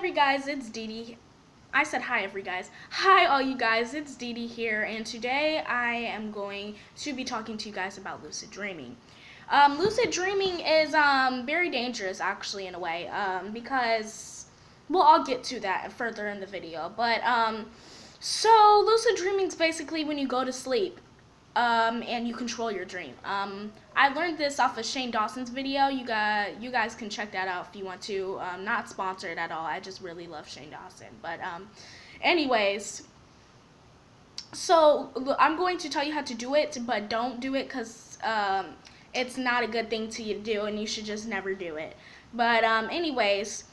every guys, it's Dee Dee. I said hi every guys. Hi all you guys, it's Dee Dee here, and today I am going to be talking to you guys about lucid dreaming. Lucid dreaming is very dangerous actually in a way, because well, I'll get to that further in the video. But so lucid dreaming is basically when you go to sleep and you control your dream. I learned this off of Shane Dawson's video. You guys can check that out if you want to. Not sponsored at all. I just really love Shane Dawson. But anyways, so I'm going to tell you how to do it, but don't do it because it's not a good thing to do, and you should just never do it. But anyways,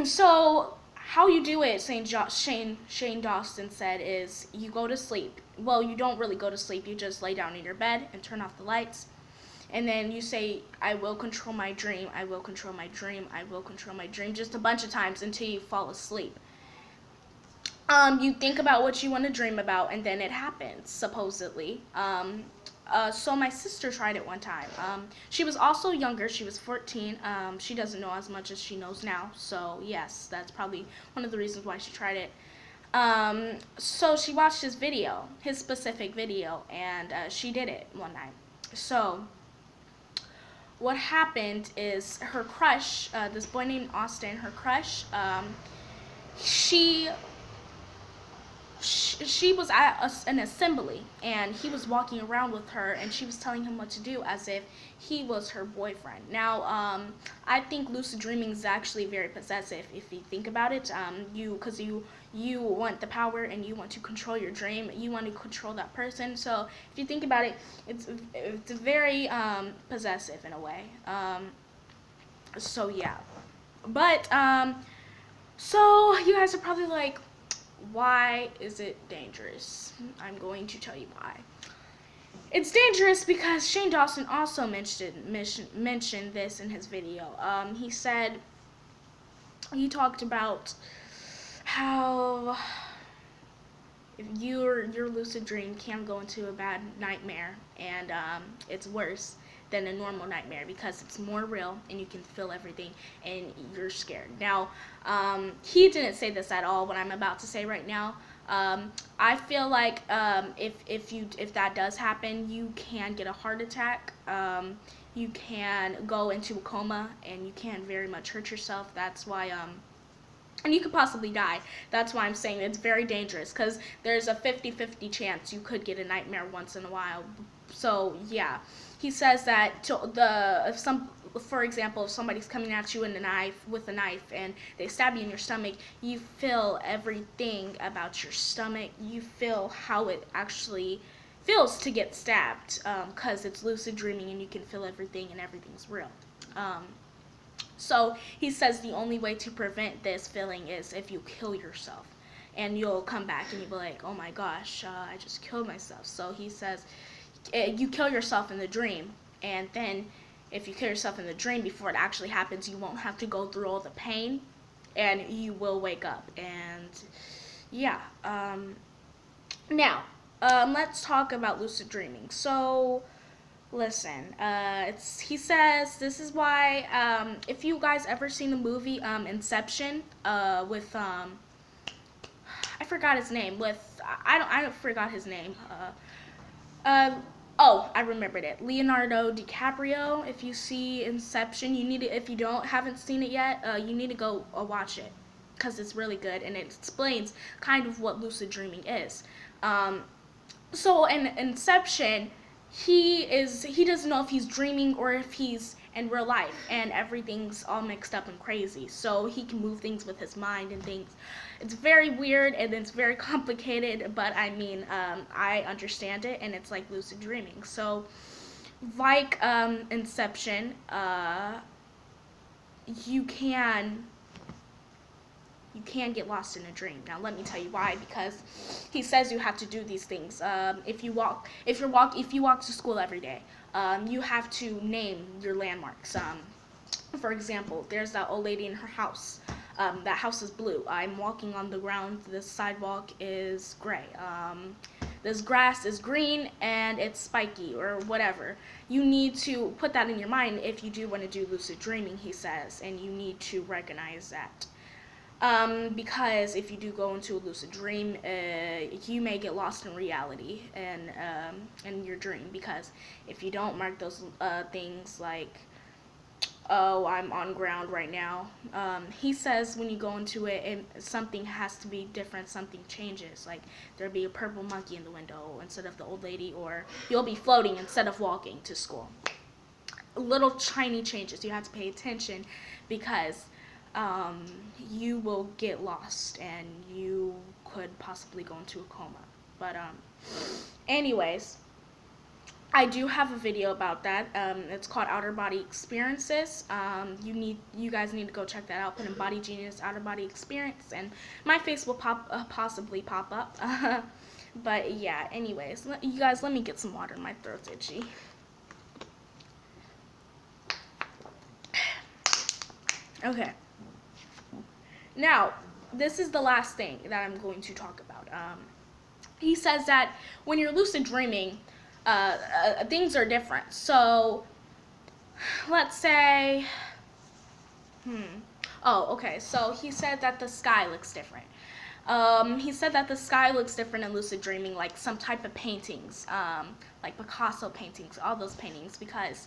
so how you do it, Shane Dawson said, is you go to sleep. Well, you don't really go to sleep. You just lay down in your bed and turn off the lights. And then you say, I will control my dream, I will control my dream, I will control my dream, just a bunch of times until you fall asleep. You think about what you want to dream about, and then it happens, supposedly. So my sister tried it one time. She was also younger. She was 14. She doesn't know as much as she knows now. So yes, that's probably one of the reasons why she tried it. So she watched his video, his specific video, and she did it one night. So what happened is her crush, this boy named Austin, her crush, she was at an assembly, and he was walking around with her, and she was telling him what to do as if he was her boyfriend. Now, I think lucid dreaming is actually very possessive if you think about it. Because you want the power and you want to control your dream. You want to control that person. So if you think about it, it's very possessive in a way. So yeah, but so you guys are probably like, why is it dangerous? I'm going to tell you why. It's dangerous because Shane Dawson also mentioned this in his video. He talked about how if your lucid dream can go into a bad nightmare, and it's worse than a normal nightmare because it's more real and you can feel everything and you're scared. Now, he didn't say this at all, what I'm about to say right now. I feel like if that does happen, you can get a heart attack. You can go into a coma, and you can very much hurt yourself. That's why and you could possibly die. That's why I'm saying it's very dangerous, because there's a 50-50 chance you could get a nightmare once in a while. So yeah, he says that for example, if somebody's coming at you with a knife and they stab you in your stomach, you feel everything about your stomach. You feel how it actually feels to get stabbed, because it's lucid dreaming and you can feel everything and everything's real. So he says the only way to prevent this feeling is if you kill yourself, and you'll come back and you'll be like, oh my gosh, I just killed myself. So he says you kill yourself in the dream, and then if you kill yourself in the dream before it actually happens, you won't have to go through all the pain, and you will wake up. And yeah, now let's talk about lucid dreaming. So listen, he says this is why, if you guys ever seen the movie Inception, with I forgot his name, I forgot his name. Oh, I remembered it. Leonardo DiCaprio. If you see Inception, if you haven't seen it yet, you need to go watch it, because it's really good and it explains kind of what lucid dreaming is. So in Inception, he doesn't know if he's dreaming or if he's in real life, and everything's all mixed up and crazy. So he can move things with his mind and things. It's very weird and it's very complicated, but I mean, I understand it, and it's like lucid dreaming. So like Inception, you can get lost in a dream. Now let me tell you why, because he says you have to do these things. If you walk to school every day, you have to name your landmarks. For example, there's that old lady in her house. That house is blue. I'm walking on the ground. This sidewalk is gray. This grass is green and it's spiky, or whatever. You need to put that in your mind if you do want to do lucid dreaming, he says, and you need to recognize that. Because if you do go into a lucid dream, you may get lost in reality and in your dream. Because if you don't mark those things like, oh, I'm on ground right now, he says when you go into it, something has to be different. Something changes. Like there'll be a purple monkey in the window instead of the old lady, or you'll be floating instead of walking to school. Little tiny changes. You have to pay attention because you will get lost and you could possibly go into a coma. But anyways, I do have a video about that. It's called Outer Body Experiences. You guys need to go check that out. Put in Body Genius Outer Body Experience, and my face will possibly pop up. But yeah, anyways, you guys, let me get some water. My throat's itchy. Okay. Now, this is the last thing that I'm going to talk about. He says that when you're lucid dreaming, things are different. So, let's say, oh, okay. So he said that the sky looks different. He said that the sky looks different in lucid dreaming, like some type of paintings, like Picasso paintings, all those paintings, because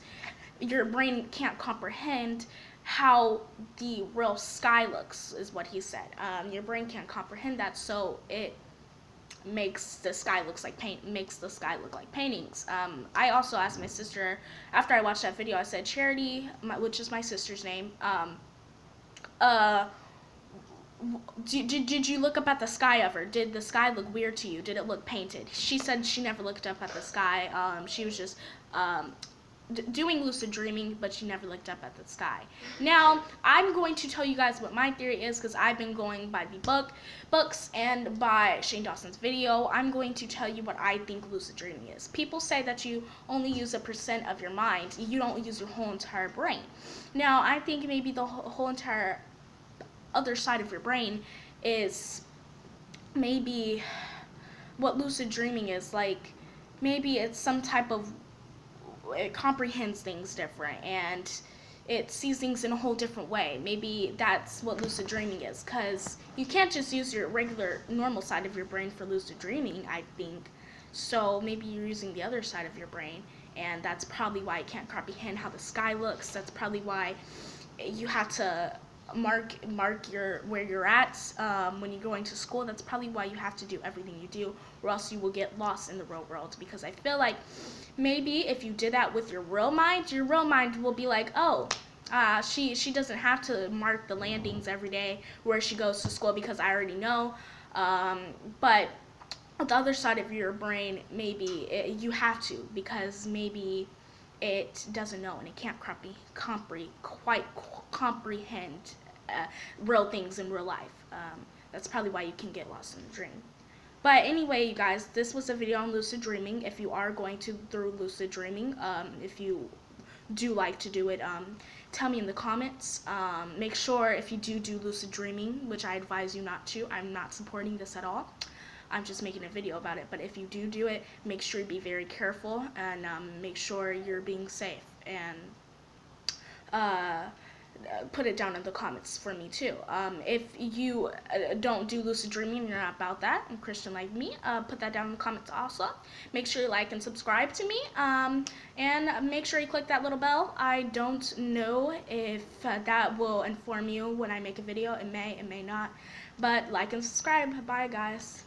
your brain can't comprehend how the real sky looks, is what he said. Your brain can't comprehend that, so it makes the sky look like paintings. I also asked my sister after I watched that video. I said, Charity, which is my sister's name, did you look up at the sky ever? Did the sky look weird to you? Did it look painted? She said she never looked up at the sky. She was just doing lucid dreaming, but she never looked up at the sky. Now, I'm going to tell you guys what my theory is, because I've been going by the books and by Shane Dawson's video. I'm going to tell you what I think lucid dreaming is. People say that you only use 1% of your mind. You don't use your whole entire brain. Now, I think maybe the whole entire other side of your brain is maybe what lucid dreaming is. Like, maybe it's some type of, it comprehends things different and it sees things in a whole different way. Maybe that's what lucid dreaming is, because you can't just use your regular normal side of your brain for lucid dreaming, I think. So maybe you're using the other side of your brain, and that's probably why it can't comprehend how the sky looks. That's probably why you have to mark where you're at when you're going to school. That's probably why you have to do everything you do, or else you will get lost in the real world. Because I feel like maybe if you did that with your real mind will be like, oh, she doesn't have to mark the landings every day where she goes to school, because I already know. But the other side of your brain, maybe you have to, because maybe it doesn't know and it can't quite comprehend real things in real life. That's probably why you can get lost in a dream. But anyway, you guys, this was a video on lucid dreaming. If you are going through lucid dreaming, if you do like to do it, tell me in the comments. Make sure if you do lucid dreaming, which I advise you not to, I'm not supporting this at all. I'm just making a video about it. But if you do it, make sure you be very careful and make sure you're being safe. And put it down in the comments for me too. If you don't do lucid dreaming and you're not about that, and Christian like me, put that down in the comments also. Make sure you like and subscribe to me, and make sure you click that little bell. I don't know if that will inform you when I make a video. It may not, but like and subscribe. Bye guys.